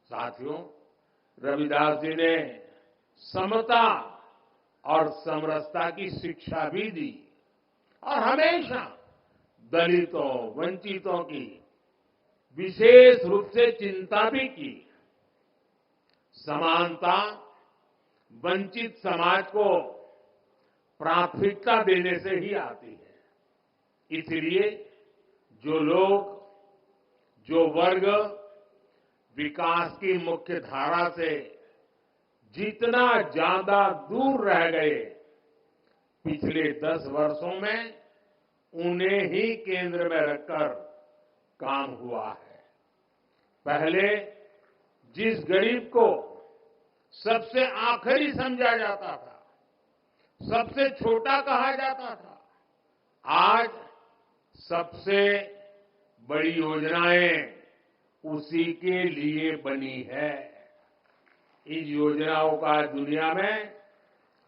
साथियों, रविदास जी ने समता और समरसता की शिक्षा भी दी और हमेशा दलितों, वंचितों की विशेष रूप से चिंता भी की। समानता वंचित समाज को प्राथमिकता देने से ही आती है। इसलिए जो लोग, जो वर्ग विकास की मुख्य धारा से जितना ज्यादा दूर रह गए, पिछले 10 वर्षों में उन्हें ही केंद्र में रखकर काम हुआ है। पहले जिस गरीब को सबसे आखिरी समझा जाता था, सबसे छोटा कहा जाता था, आज सबसे बड़ी योजनाएं उसी के लिए बनी है। इन योजनाओं का दुनिया में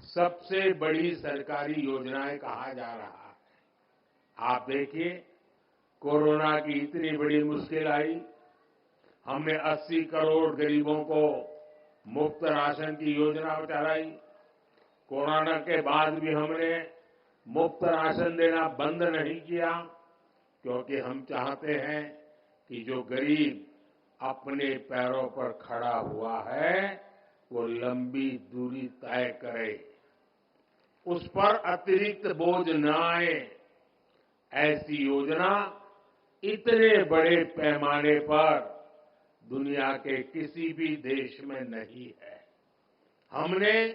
सबसे बड़ी सरकारी योजनाएं कहा जा रहा है। आप देखिए, कोरोना की इतनी बड़ी मुश्किल आई, हमने 80 करोड़ गरीबों को मुफ्त राशन की योजना चलाई। कोरोना के बाद भी हमने मुफ्त राशन देना बंद नहीं किया, क्योंकि हम चाहते हैं कि जो गरीब अपने पैरों पर खड़ा हुआ है वो लंबी दूरी तय करे, उस पर अतिरिक्त बोझ न आए। ऐसी योजना इतने बड़े पैमाने पर दुनिया के किसी भी देश में नहीं है। हमने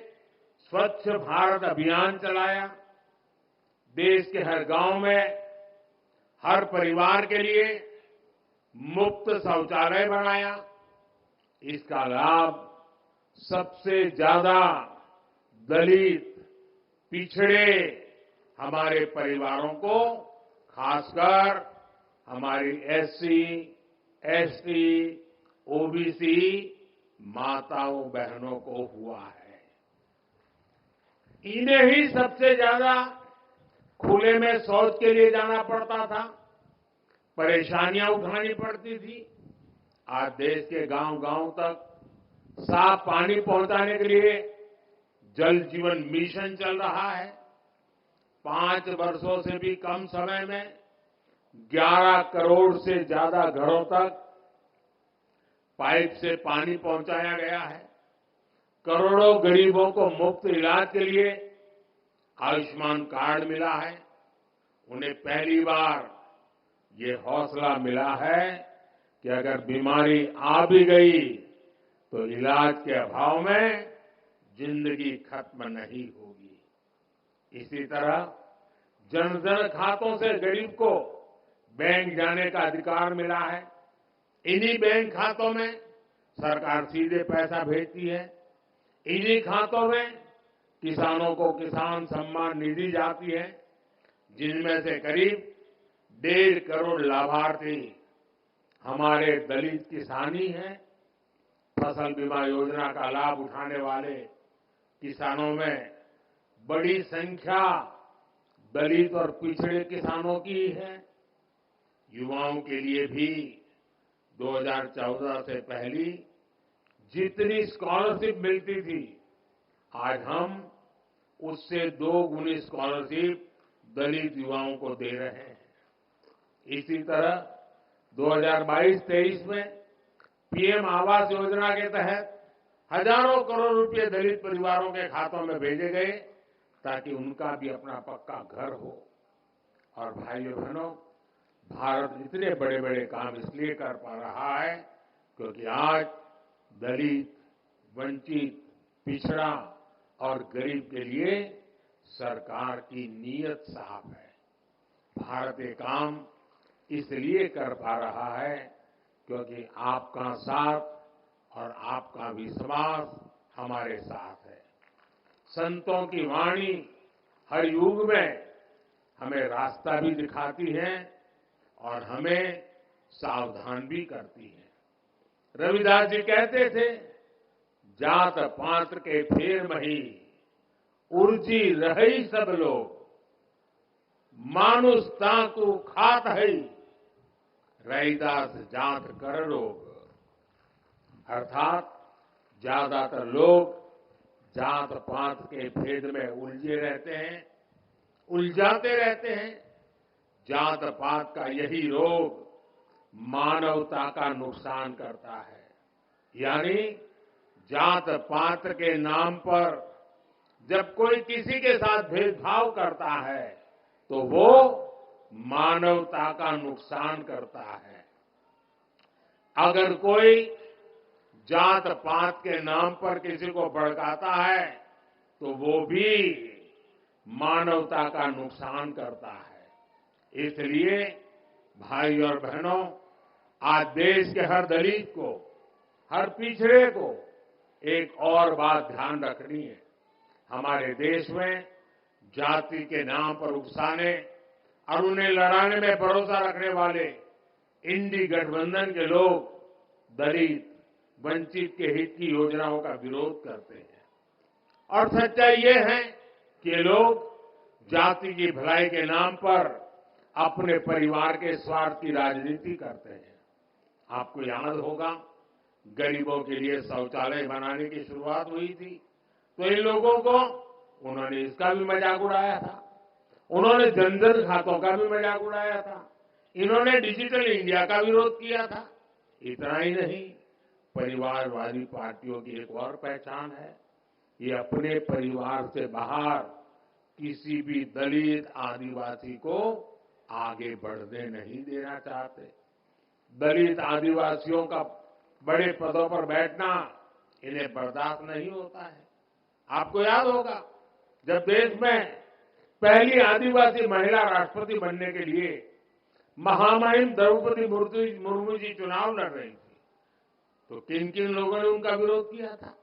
स्वच्छ भारत अभियान चलाया, देश के हर गांव में हर परिवार के लिए मुफ्त शौचालय बनाया। इसका लाभ सबसे ज्यादा दलित, पिछड़े हमारे परिवारों को, खासकर हमारी एससी, एसटी, ओबीसी माताओं बहनों को हुआ है। इन्हें ही सबसे ज्यादा खुले में शौच के लिए जाना पड़ता था, परेशानियां उठानी पड़ती थी। आज देश के गांव-गांव तक साफ पानी पहुंचाने के लिए जल जीवन मिशन चल रहा है। 5 वर्षों से भी कम समय में 11 करोड़ से ज्यादा घरों तक पाइप से पानी पहुंचाया गया है। करोड़ों गरीबों को मुफ्त इलाज के लिए आयुष्मान कार्ड मिला है। उन्हें पहली बार ये हौसला मिला है कि अगर बीमारी आ भी गई तो इलाज के अभाव में जिंदगी खत्म नहीं होगी। इसी तरह जन-धन खातों से गरीब को बैंक जाने का अधिकार मिला है। इन्हीं बैंक खातों में सरकार सीधे पैसा भेजती है। इन्हीं खातों में किसानों को किसान सम्मान निधि जाती है, जिनमें से करीब 1.5 करोड़ लाभार्थी हमारे दलित किसान ही हैं। फसल बीमा योजना का लाभ उठाने वाले किसानों में बड़ी संख्या दलित और पिछड़े किसानों की है। युवाओं के लिए भी 2014 से पहली जितनी स्कॉलरशिप मिलती थी, आज हम उससे 2 गुनी स्कॉलरशिप दलित युवाओं को दे रहे हैं। इसी तरह 2022-23 में पीएम आवास योजना के तहत हजारों करोड़ रुपए दलित परिवारों के खातों में भेजे गए, ताकि उनका भी अपना पक्का घर हो। और भाइयों बहनों, भारत इतने बड़े बड़े काम इसलिए कर पा रहा है क्योंकि आज दलित, वंचित, पिछड़ा और गरीब के लिए सरकार की नीयत साफ है। भारत ये काम इसलिए कर पा रहा है क्योंकि आपका साथ और आपका विश्वास हमारे साथ है। संतों की वाणी हर युग में हमें रास्ता भी दिखाती है और हमें सावधान भी करती है। रविदास जी कहते थे, जात पात्र के फेर मही, उर्जी रही सब लोग, मानुष ताकू खात है, रैदास जात कर लोग। अर्थात ज्यादातर लोग जात पात के भेद में उलझे रहते हैं, उलझाते रहते हैं। जात पात का यही रोग मानवता का नुकसान करता है। यानी जात पात के नाम पर जब कोई किसी के साथ भेदभाव करता है तो वो मानवता का नुकसान करता है। अगर कोई जात पात के नाम पर किसी को भड़काता है तो वो भी मानवता का नुकसान करता है। इसलिए भाई और बहनों, आज देश के हर दलित को, हर पिछड़े को एक और बात ध्यान रखनी है। हमारे देश में जाति के नाम पर उकसाने और उन्हें लड़ाने में भरोसा रखने वाले इंडी गठबंधन के लोग दलित, वंचित के हित की योजनाओं का विरोध करते हैं। और सच्चाई ये है कि ये लोग जाति की भलाई के नाम पर अपने परिवार के स्वार्थ की राजनीति करते हैं। आपको याद होगा, गरीबों के लिए शौचालय बनाने की शुरुआत हुई थी तो इन लोगों को उन्होंने इसका भी मजाक उड़ाया था। उन्होंने जनधन खातों का भी मजाक उड़ाया था। इन्होंने डिजिटल इंडिया का विरोध किया था। इतना ही नहीं, परिवारवादी पार्टियों की एक और पहचान है, ये अपने परिवार से बाहर किसी भी दलित, आदिवासी को आगे बढ़ने नहीं देना चाहते। दलित, आदिवासियों का बड़े पदों पर बैठना इन्हें बर्दाश्त नहीं होता है। आपको याद होगा, जब देश में पहली आदिवासी महिला राष्ट्रपति बनने के लिए महामहिम द्रौपदी मुर्मू जी चुनाव लड़ रही थी तो किन किन लोगों ने उनका विरोध किया था?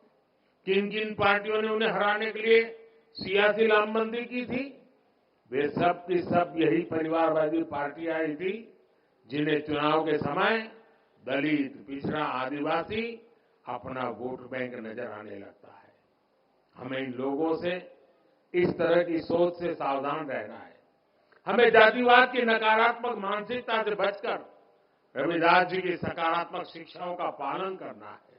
किन किन पार्टियों ने उन्हें हराने के लिए सियासी लामबंदी की थी? वे सब की सब यही परिवारवादी पार्टियां आई थी जिन्हें चुनाव के समय दलित, पिछड़ा, आदिवासी अपना वोट बैंक नजर आने लगता है। हमें इन लोगों से, इस तरह की सोच से सावधान रहना है। हमें जातिवाद की नकारात्मक मानसिकता से बचकर रविदास जी की सकारात्मक शिक्षाओं का पालन करना है।